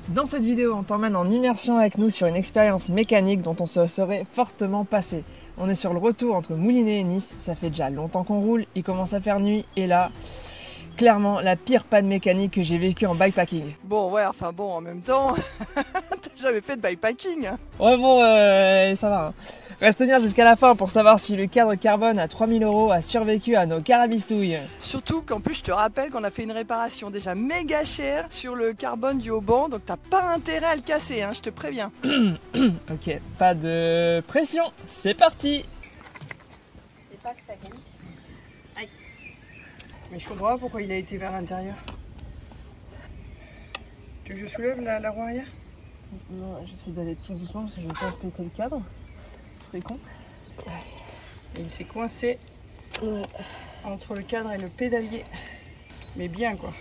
Dans cette vidéo, on t'emmène en immersion avec nous sur une expérience mécanique dont on se serait fortement passé. On est sur le retour entre Moulinet et Nice, ça fait déjà longtemps qu'on roule, il commence à faire nuit et là, clairement la pire panne mécanique que j'ai vécue en bikepacking. Bon ouais, enfin bon, en même temps, t'as jamais fait de bikepacking. Ouais bon, ça va. Hein. Reste bien jusqu'à la fin pour savoir si le cadre carbone à 3000 € a survécu à nos carabistouilles. Surtout qu'en plus je te rappelle qu'on a fait une réparation déjà méga chère sur le carbone du haut-banc, donc t'as pas intérêt à le casser, hein, je te préviens. Ok, pas de pression, c'est parti. C'est pas que ça glisse. Aïe. Mais je comprends pas pourquoi il a été vers l'intérieur. Tu veux que je soulève la roue arrière? Non, j'essaie d'aller tout doucement parce que je vais pas péter le cadre. Ce serait con. Et il s'est coincé entre le cadre et le pédalier. Mais bien quoi.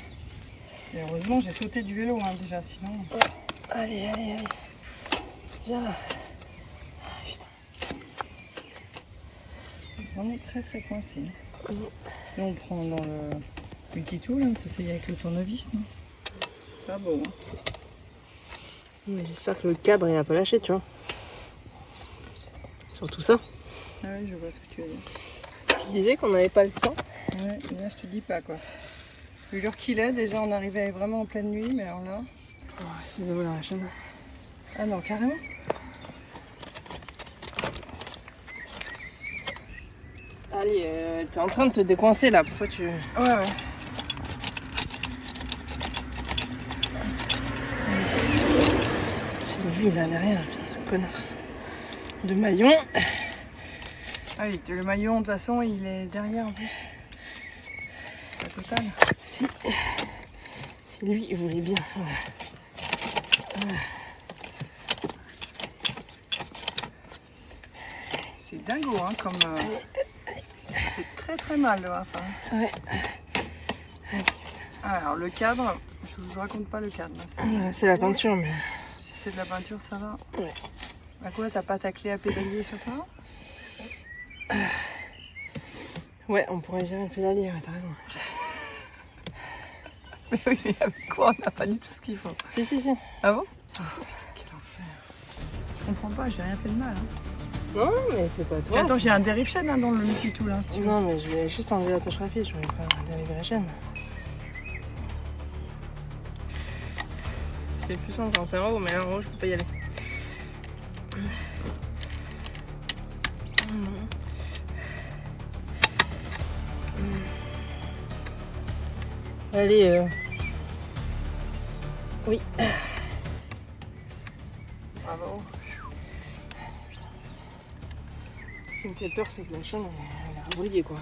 Et heureusement j'ai sauté du vélo hein, déjà, sinon... Allez. Viens là. Putain. Vraiment très coincé. Là on prend dans le multitool, hein. T'essayes avec le tournevis, non? Pas beau hein. J'espère que le cadre il a pas lâché, tu vois. Surtout ça. Ah oui, je vois ce que tu veux dire. Je disais qu'on n'avait pas le temps. Ouais, là je te dis pas quoi. Vu l'heure qu'il est, déjà on arrivait vraiment en pleine nuit, mais alors là... On va essayer de voler la chaîne. Ah non, carrément. Allez, t'es en train de te décoincer là, pourquoi tu... Ouais. C'est lui là derrière, putain, connard. De maillon. Ah oui, le maillon de toute façon il est derrière en plus. La totale. Si lui il voulait bien. Voilà. C'est dingo hein, comme... Ça fait très mal là, ça. Ouais. Alors le cadre, je vous raconte pas le cadre. C'est la peinture mais... Si c'est de la peinture ça va. Ouais. À quoi t'as pas ta clé à pédalier sur toi? Ouais, on pourrait gérer le pédalier, ouais, t'as raison. Mais oui, mais avec quoi on n'a pas du tout ce qu'il faut. Si. Ah bon? Oh, quel enfer. Je comprends pas, j'ai rien fait de mal. Hein. Non, mais c'est pas toi. Attends, j'ai un dérive chaîne hein, dans le multitool là, si tu veux. Non, mais je vais juste enlever la tâche rapide, je voulais pas dériver la chaîne. C'est plus simple quand c'est en haut, mais là en haut je peux pas y aller. Allez, oui. Bravo. Ce qui me fait peur, c'est que la chaîne, elle a brillé quoi.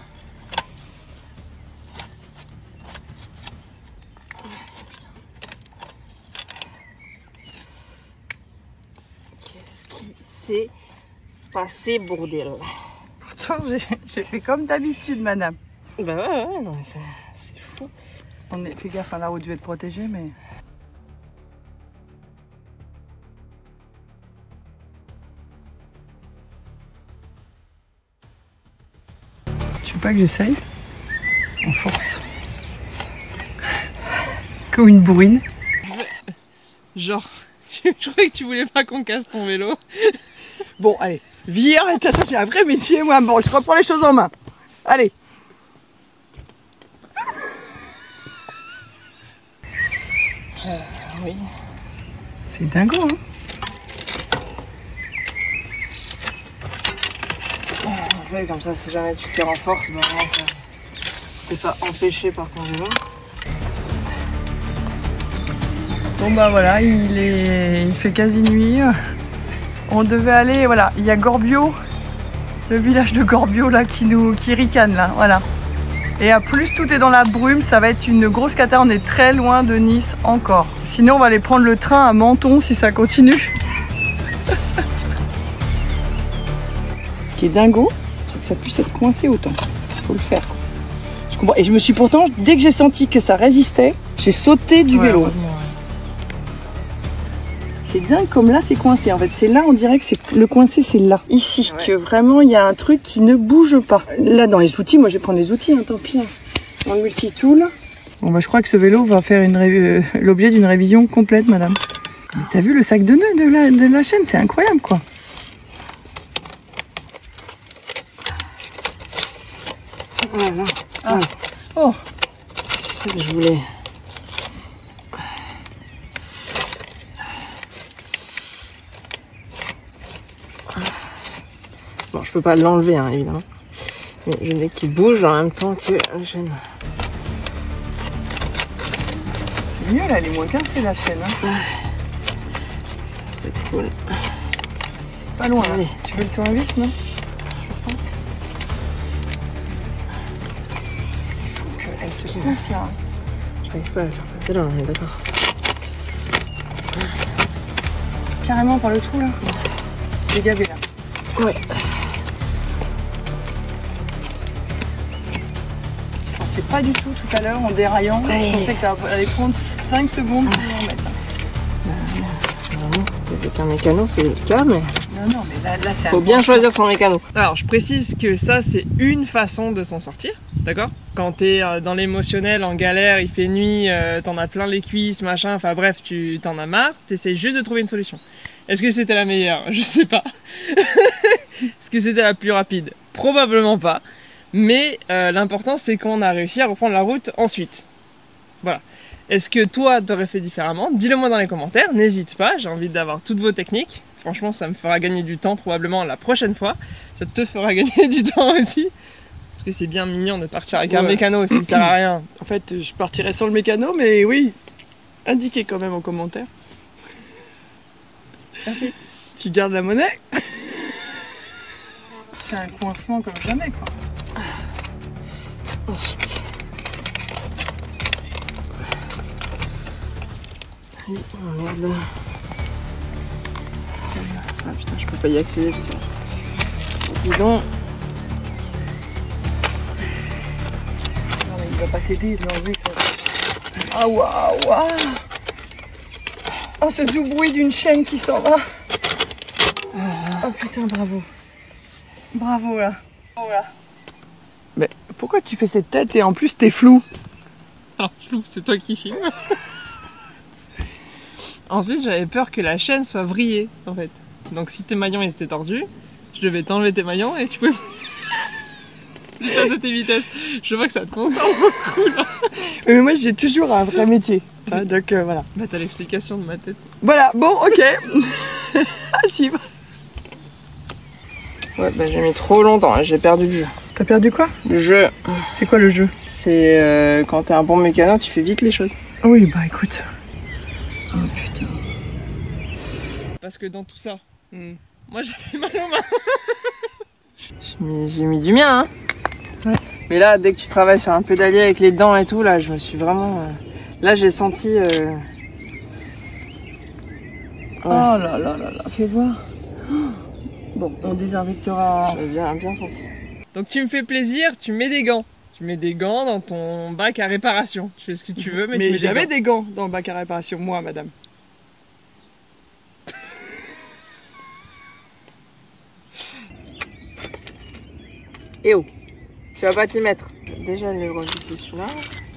Qu'est-ce qui s'est passé, bordel? Pourtant, j'ai fait comme d'habitude, madame. Bah ouais, non mais c'est fou. On est, fais gaffe, hein, la route, je vais te protéger, mais... Tu veux pas que j'essaye? En force. Comme une bourrine. Genre, je croyais que tu voulais pas qu'on casse ton vélo. Bon, allez, vire, de toute façon, c'est un vrai métier, moi. Bon, je reprends les choses en main. Allez. Oui. C'est dingo, hein. Ouais, comme ça, si jamais tu tires en force, ben moi, ça t'es pas empêché par ton vélo. Bon bah voilà, il fait quasi nuit. On devait aller, voilà, il y a Gorbio, le village de Gorbio là qui ricane là, voilà. Et à plus tout est dans la brume, ça va être une grosse cata, on est très loin de Nice encore. Sinon on va aller prendre le train à Menton si ça continue. Ce qui est dingo, c'est que ça puisse être coincé autant. Il faut le faire. Je comprends. Et je me suis pourtant, dès que j'ai senti que ça résistait, j'ai sauté du vélo. C'est dingue comme là c'est coincé. En fait c'est là, on dirait que c'est le coincé c'est là. Ici, que vraiment il y a un truc qui ne bouge pas. Là dans les outils, moi je vais prendre les outils, hein, tant pis. Hein. Dans le multitool. Bon bah je crois que ce vélo va faire l'objet d'une révision complète madame. T'as vu le sac de nœuds de la chaîne, c'est incroyable quoi. Voilà. Ah. Oh, C'est ça que je voulais. Bon, je peux pas l'enlever, hein, évidemment. Mais je voulais qu'il bouge en même temps que la chaîne. c'est mieux là, elle est moins cassée la chaîne. Hein. Ça serait cool. Pas loin. Allez. Là. Tu veux le tournevis, non? Elle se coince là. J'arrive pas à faire passer là, on est d'accord. Carrément par le trou là. J'ai gavé là. Ouais. Je pensais pas du tout à l'heure en déraillant. Ouais. Je pensais que ça allait prendre 5 secondes pour en mettre. Normalement, avec un mécano, c'est le cas, mais Non, mais là c'est faut bien choisir son mécano. Alors, je précise que ça, c'est une façon de s'en sortir, d'accord? Quand t'es dans l'émotionnel, en galère, il fait nuit, t'en as plein les cuisses, machin, enfin bref, tu t'en as marre, t'essayes juste de trouver une solution. Est-ce que c'était la meilleure? Je sais pas. Est-ce que c'était la plus rapide? Probablement pas. Mais l'important, c'est qu'on a réussi à reprendre la route ensuite. Voilà. Est-ce que toi, t'aurais fait différemment? Dis-le moi dans les commentaires, n'hésite pas, j'ai envie d'avoir toutes vos techniques. Franchement, ça me fera gagner du temps probablement la prochaine fois. Ça te fera gagner du temps aussi. Parce que c'est bien mignon de partir avec un mécano, ça ne sert à rien. En fait, je partirais sans le mécano, mais oui, indiquez quand même en commentaire. Merci. Tu gardes la monnaie? C'est un coincement comme jamais, quoi. Ensuite. Oh merde. Ah putain, je peux pas y accéder parce que... Disons... Non, mais il va pas t'aider de l'enlever, ça. Ah waouh, waouh. Oh, ce doux bruit d'une chaîne qui s'en va. Oh putain, bravo. Bravo, là. Mais pourquoi tu fais cette tête et en plus t'es flou? Alors flou, c'est toi qui filmes. Ensuite, j'avais peur que la chaîne soit vrillée, en fait. Donc si tes maillons ils étaient tordus, je devais t'enlever tes maillons et tu pouvais passer tes vitesses. Je vois que ça te concentre beaucoup là. Mais moi j'ai toujours un vrai métier. Hein, donc voilà. Bah t'as l'explication de ma tête. Voilà, bon, ok. À suivre. Ouais, bah j'ai mis trop longtemps, hein, j'ai perdu le jeu. T'as perdu quoi? Le jeu, C'est quoi le jeu? c'est quand t'es un bon mécano, tu fais vite les choses. Oui, bah écoute. Oh putain. Parce que dans tout ça, moi j'avais mal aux mains. J'ai mis du mien, hein. Ouais. Mais là, dès que tu travailles sur un pédalier avec les dents et tout, là, je me suis vraiment... Là, j'ai senti... Ouais. Oh là là là là, fais voir. Bon, on désinfectera. J'ai bien senti. Donc tu me fais plaisir, tu mets des gants. Tu mets des gants dans ton bac à réparation. Tu fais ce que tu veux, mais tu mets j'avais des gants. des gants dans le bac à réparation, moi, madame. Eh oh, tu vas pas t'y mettre. Déjà le regisser celui-là.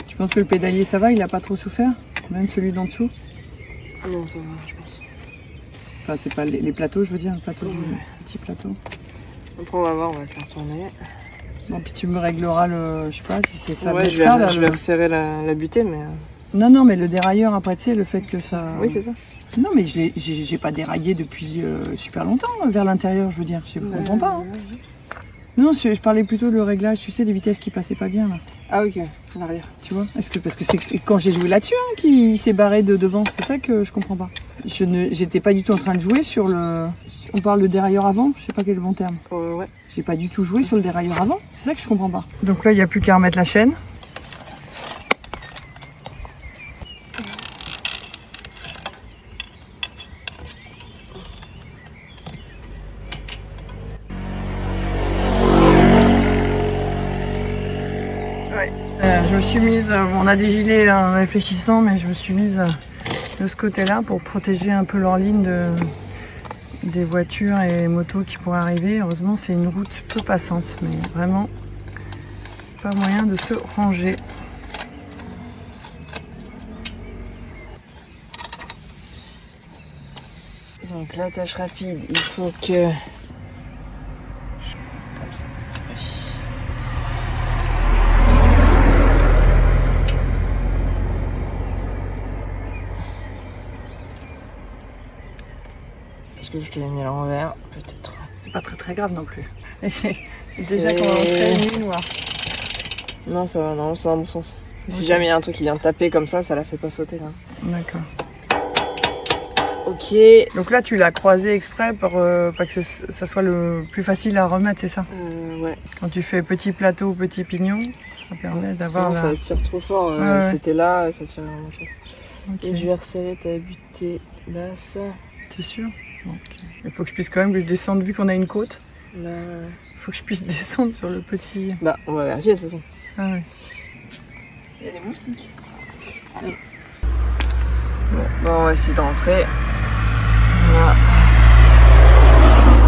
Tu penses que le pédalier ça va, il a pas trop souffert? Même celui d'en dessous? Ah non, ça va, je pense. Enfin, c'est pas les plateaux, je veux dire, le plateau du petit plateau. Après on va voir, on va le faire tourner. Bon, puis tu me régleras le... Je sais pas si c'est ça. Ouais, je vais resserrer la butée, mais... Non, mais le dérailleur après, tu sais, le fait que ça... Oui, c'est ça. Non, mais j'ai pas déraillé depuis super longtemps vers l'intérieur, je veux dire. Je comprends pas. Hein. Non, je parlais plutôt de réglage, tu sais, des vitesses qui passaient pas bien là. Ah ok, l'arrière. Tu vois? Parce que c'est quand j'ai joué là-dessus hein, qu'il s'est barré de devant. C'est ça que je comprends pas. J'étais pas du tout en train de jouer sur le... On parle de dérailleur avant, je sais pas quel est le bon terme. Ouais. J'ai pas du tout joué sur le dérailleur avant, c'est ça que je comprends pas. Donc là, il n'y a plus qu'à remettre la chaîne. Je me suis mise, on a des gilets là, en réfléchissant, mais je me suis mise de ce côté-là pour protéger un peu leur ligne des voitures et motos qui pourraient arriver. Heureusement, c'est une route peu passante, mais vraiment pas moyen de se ranger. Donc la tâche rapide, il faut que... Comme ça. Est-ce que je te l'ai mis à l'envers? Peut-être. C'est pas très grave non plus. Déjà qu'on est très nul, Non, ça va, non, c'est dans le bon sens. Okay. Si jamais il y a un truc qui vient taper comme ça la fait pas sauter là. D'accord. Ok. Donc là, tu l'as croisé exprès pour pas que ça soit le plus facile à remettre, c'est ça? Ouais. Quand tu fais petit plateau, petit pignon, ça permet d'avoir. Ça tire trop fort. Ouais. C'était là, ça tire vraiment trop. Okay. Et je vais resserrer ta butée basse. T'es sûr? Okay. Il faut que je puisse quand même que je descende, vu qu'on a une côte. Là. Il faut que je puisse descendre sur le petit. Bah, on va vérifier de toute façon. Ah ouais. Il y a des moustiques. Oui. Bon, on va essayer de rentrer. Voilà.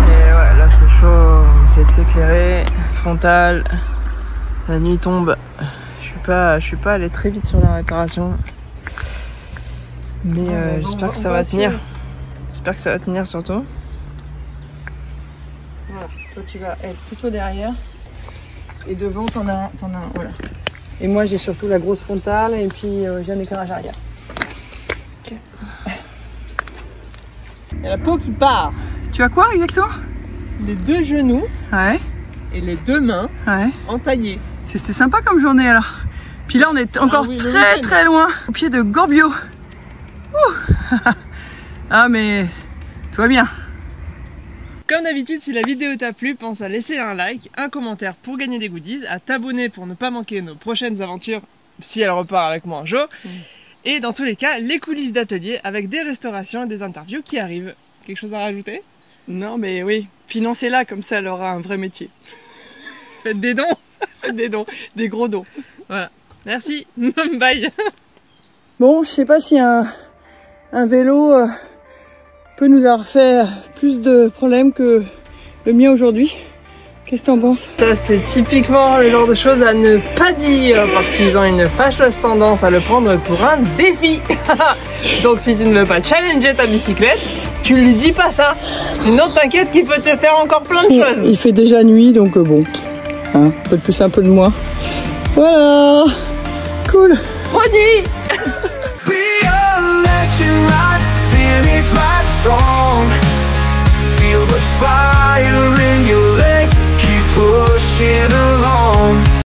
Mais ouais, là c'est chaud. On essaie de s'éclairer. Frontal. La nuit tombe. Je suis pas allé très vite sur la réparation. Mais j'espère que ça va tenir. J'espère que ça va tenir surtout. Voilà, toi tu vas être plutôt derrière. Et devant t'en as un, voilà. Et moi j'ai surtout la grosse frontale et puis j'ai un éclairage arrière. Okay. Il y a la peau qui part. Tu as quoi exactement? Les deux genoux ouais. Et les deux mains ouais. entaillées. C'était sympa comme journée alors. Puis là on est encore très loin, au pied de Gorbio. Ah mais tout va bien. Comme d'habitude, si la vidéo t'a plu, pense à laisser un like, un commentaire pour gagner des goodies, à t'abonner pour ne pas manquer nos prochaines aventures, si elle repart avec moi un jour. Et dans tous les cas, les coulisses d'atelier avec des restaurations et des interviews qui arrivent. Quelque chose à rajouter? Non mais oui, financez-la, comme ça elle aura un vrai métier. Faites des dons. Faites des dons, des gros dons. Voilà, merci, bye. Bon, je sais pas si un vélo peut nous avoir fait plus de problèmes que le mien aujourd'hui. Qu'est-ce que t'en penses? Ça c'est typiquement le genre de choses à ne pas dire parce qu'ils ont une fâcheuse tendance à le prendre pour un défi. Donc si tu ne veux pas challenger ta bicyclette, tu lui dis pas ça. Sinon t'inquiète qu'il peut te faire encore plein de choses. Il fait déjà nuit donc bon, hein, un peu de plus, un peu de moins. Voilà, cool. Bonne nuit. Feel the fire.